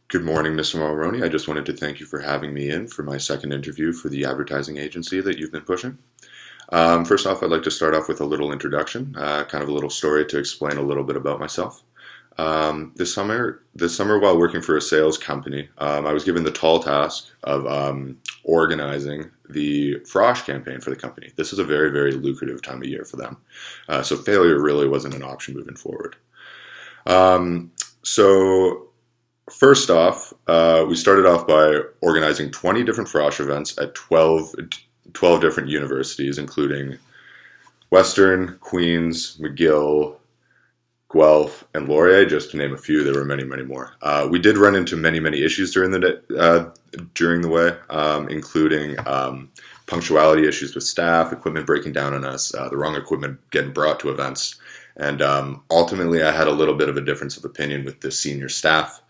Good morning, Mr. Mulroney. I just wanted to thank you for having me in for my second interview for the advertising agency that you've been pushing. First off, I'd like to start off with a little introduction, kind of a little story to explain a little bit about myself. This summer, while working for a sales company, I was given the tall task of organizing the Frosh campaign for the company. This is a very, very lucrative time of year for them, so failure really wasn't an option moving forward. So first off, we started off by organizing 20 different Frosh events at 12 different universities, including Western, Queen's, McGill, Guelph, and Laurier, just to name a few. There were many, many more. We did run into many, many issues during the way, including punctuality issues with staff, equipment breaking down on us, the wrong equipment getting brought to events, and ultimately I had a little bit of a difference of opinion with the senior staff,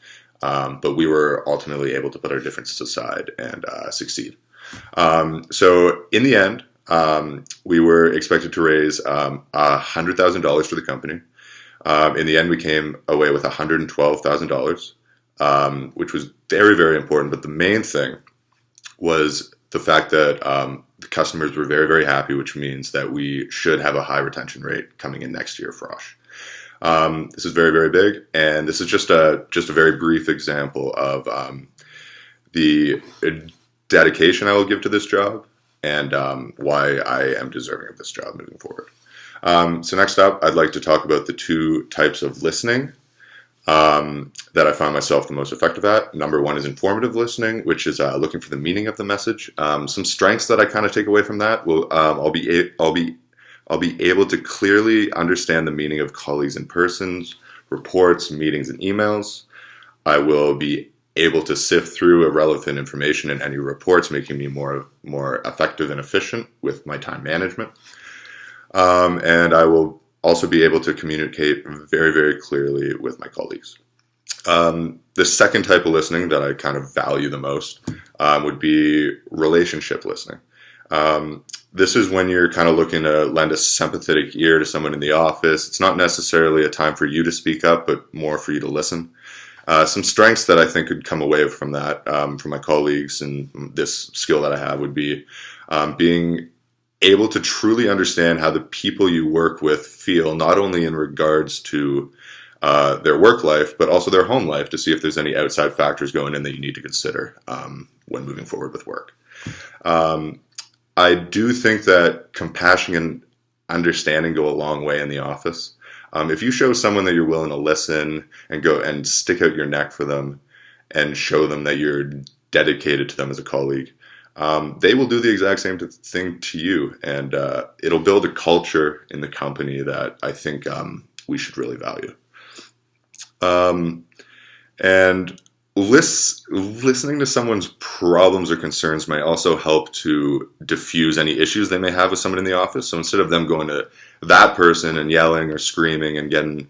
but we were ultimately able to put our differences aside and succeed. So in the end, we were expected to raise $100,000 for the company. In the end, we came away with $112,000, which was very, very important. But the main thing was the fact that the customers were very, very happy, which means that we should have a high retention rate coming in next year for Frosh. This is very, very big, and this is just a very brief example of the dedication I will give to this job and why I am deserving of this job moving forward. So next up, I'd like to talk about the two types of listening that I find myself the most effective at. Number one is informative listening, which is looking for the meaning of the message. Some strengths that I kind of take away from that will I'll be able to clearly understand the meaning of colleagues and persons, reports, meetings, and emails. I will be able to sift through irrelevant information in any reports, making me more effective and efficient with my time management. And I will also be able to communicate very, very clearly with my colleagues. The second type of listening that I kind of value the most would be relationship listening. This is when you're kind of looking to lend a sympathetic ear to someone in the office. It's not necessarily a time for you to speak up, but more for you to listen. Some strengths that I think could come away from that, from my colleagues, and this skill that I have would be being able to truly understand how the people you work with feel, not only in regards to their work life, but also their home life, to see if there's any outside factors going in that you need to consider when moving forward with work. I do think that compassion and understanding go a long way in the office. If you show someone that you're willing to listen and go and stick out your neck for them and show them that you're dedicated to them as a colleague, they will do the exact same thing to you, and it'll build a culture in the company that I think we should really value. And listening to someone's problems or concerns may also help to diffuse any issues they may have with someone in the office. So instead of them going to that person and yelling or screaming and getting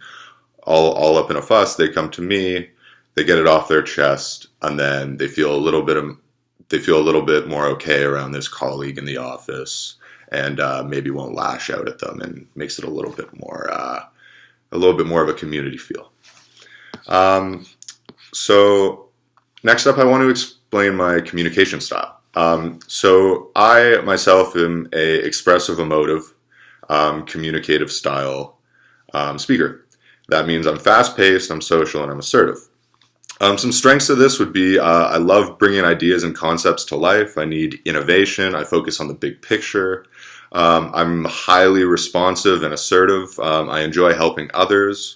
all up in a fuss, they come to me, they get it off their chest, and then they feel a little bit more okay around this colleague in the office, and maybe won't lash out at them, and makes it a little bit more of a community feel. So next up, I want to explain my communication style. So I myself am a expressive, emotive, communicative style speaker. That means I'm fast-paced, I'm social, and I'm assertive. Some strengths of this would be I love bringing ideas and concepts to life. I need innovation. I focus on the big picture. I'm highly responsive and assertive. I enjoy helping others.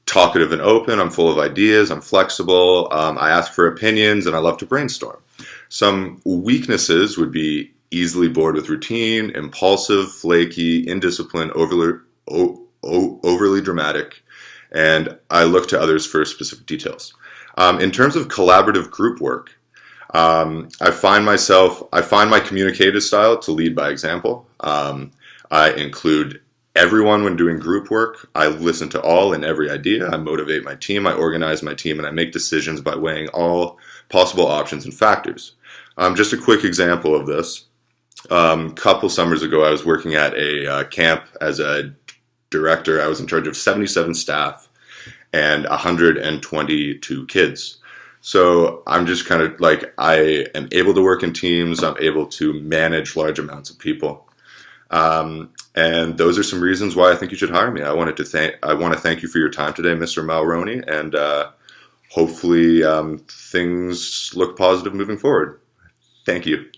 Talkative and open. I'm full of ideas. I'm flexible. I ask for opinions, and I love to brainstorm. Some weaknesses would be easily bored with routine, impulsive, flaky, indisciplined, overly dramatic, and I look to others for specific details. In terms of collaborative group work, I find my communicative style to lead by example. I include everyone when doing group work. I listen to all and every idea. I motivate my team. I organize my team, and I make decisions by weighing all possible options and factors. Just a quick example of this. Couple summers ago, I was working at a camp as a director. I was in charge of 77 staff and 122 kids. So I'm just kind of like, I am able to work in teams. I'm able to manage large amounts of people. And those are some reasons why I think you should hire me. I want to thank you for your time today, Mr. Mulroney, and hopefully things look positive moving forward. Thank you.